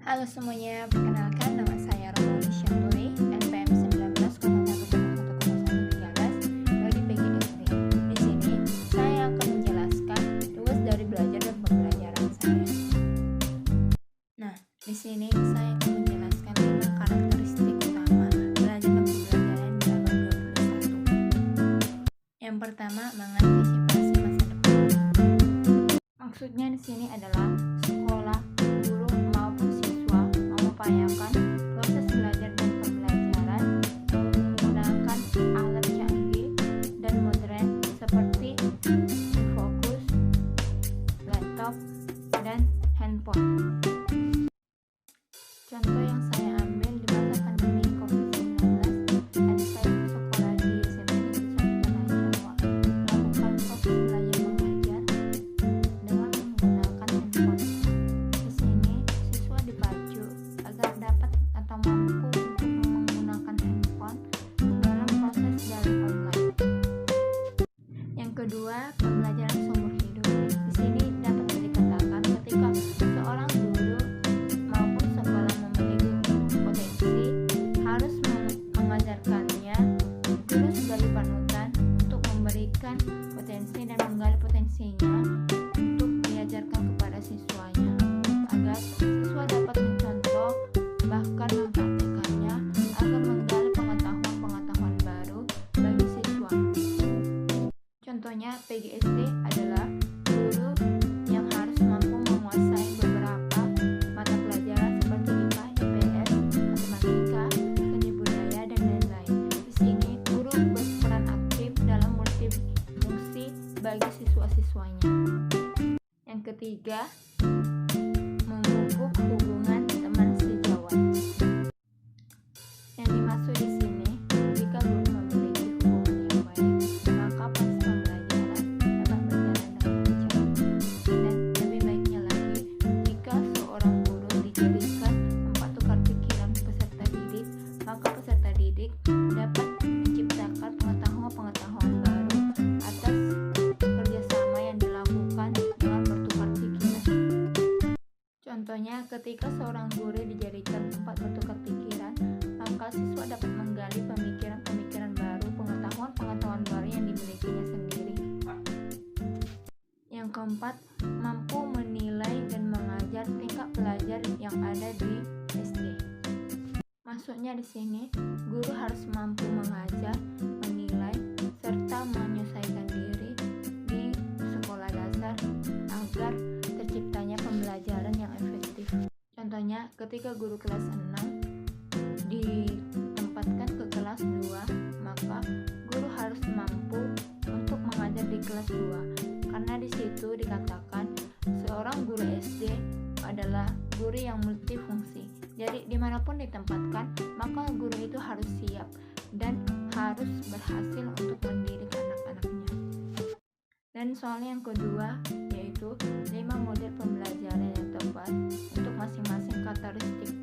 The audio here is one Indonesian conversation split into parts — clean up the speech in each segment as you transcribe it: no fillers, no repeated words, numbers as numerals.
Halo semuanya, perkenalkan nama saya Romoli Syanturi, NPM 19010113 dari PGSD. Di sini saya akan menjelaskan tugas dari belajar dan pembelajaran saya. Nah, di sini saya akan menjelaskan 5 karakteristik utama belajar dan pembelajaran di abad 21. Yang pertama, mengantisipasi masa depan. Maksudnya di sini adalah sekolah, guru maupun siswa mengupayakan proses belajar dan pembelajaran menggunakan alat canggih dan modern seperti Infocus, laptop, dan handphone. Contoh yang saya ambil di masa pandemi COVID-19, ada saya sekolah di SMP Negeri 1 Tanah Jawa melakukan proses belajar mengajar dengan menggunakan handphone. Di sini siswa dipacu agar dapat atau mampu untuk menggunakan handphone dalam proses daring online. Yang kedua, pembelajaran seumur hidup. Di sini dapat dikatakan ketika seorang guru maupun sekolah memiliki potensi harus mengajarkannya, guru sebagai panutan untuk memberikan potensi dan menggali potensinya untuk diajarkan kepada siswanya agar siswa dapat mencontoh bahkan mempraktekannya agar menggali pengetahuan-pengetahuan baru bagi siswa. Contohnya PGSD adalah guru yang harus mampu menguasai beberapa mata pelajaran seperti IPA, IPS, matematika, seni budaya, dan lain-lain. Di sini guru berperan aktif dalam multifungsi bagi siswa-siswanya. Yang ketiga, memupuk hubungan teman sejawat. Yang dimaksud di sini, jika guru memiliki hubungan yang baik, maka proses pembelajaran dapat berjalan dengan lancar. Dan lebih baiknya lagi, jika seorang guru dijadikan tempat tukar pikiran peserta didik, maka peserta didik dapat menciptakan pengetahuan-pengetahuan baru atas kerjasama yang dilakukan dengan bertukar pikiran. Contohnya, ketika seorang guru dijadikan tempat bertukar pikiran, maka siswa dapat menggali pemikiran-pemikiran baru, pengetahuan-pengetahuan baru yang dimilikinya sendiri. Yang keempat, mampu menilai dan mengajar tingkat pelajar yang ada di SD. Maksudnya di sini, guru harus mampu mengajar, menilai, serta menyesuaikan diri di sekolah dasar agar terciptanya pembelajaran yang efektif. Contohnya, ketika guru kelas 6 ditempatkan ke kelas 2, maka guru harus mampu untuk mengajar di kelas 2 karena di situ dikatakan seorang guru SD adalah guru yang multifungsi. Jadi dimanapun ditempatkan, maka guru itu harus siap dan harus berhasil untuk mendidik anak-anaknya. Dan soal yang kedua yaitu 5 model pembelajaran yang tepat untuk masing-masing karakteristik.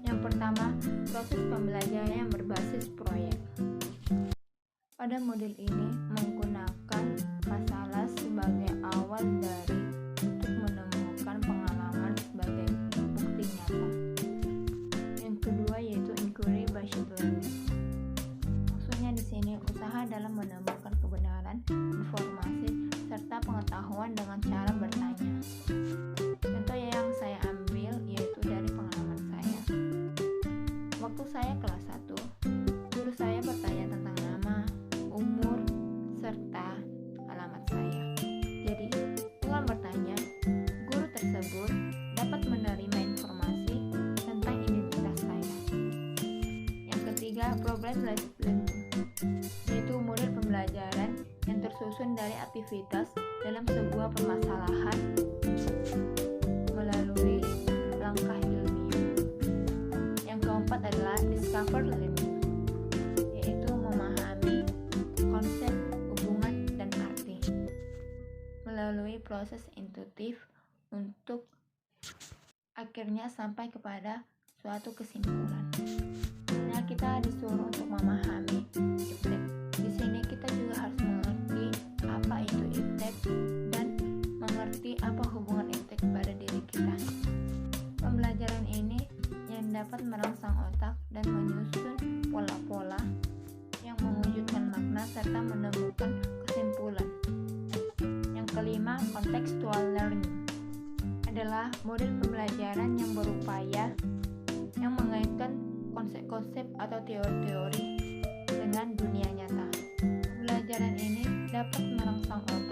Yang pertama, proses pembelajaran yang berbasis proyek. Pada model ini menggunakan masalah sebagai awal dari untuk menemukan pengalaman sebagai bukti nyata. Yang kedua yaitu inquiry based learning. Maksudnya di sini usaha dalam menemukan kebenaran, informasi, serta pengetahuan dengan cara bertanya. Contoh yang saya ambil yaitu dari pengalaman saya. Waktu saya kelas 1, guru saya bertanya tentang nama, umur, serta alamat saya. Jadi, dengan bertanya, guru tersebut dapat menerima informasi tentang identitas saya. Yang ketiga, problem-based learning, yaitu model pembelajaran yang tersusun dari aktivitas dalam sebuah permasalahan melalui langkah ilmiah. Yang keempat adalah discover learning, yaitu memahami konsep, hubungan, dan arti melalui proses intuitif untuk akhirnya sampai kepada suatu kesimpulan. Nah, kita disuruh untuk memahami iptek. Di sini kita juga harus mengerti apa itu iptek dan mengerti apa hubungan iptek pada diri kita. Pembelajaran dapat merangsang otak dan menyusun pola-pola yang mewujudkan makna serta menemukan kesimpulan. Yang kelima, contextual learning adalah model pembelajaran yang berupaya yang mengaitkan konsep-konsep atau teori-teori dengan dunia nyata. Pembelajaran ini dapat merangsang otak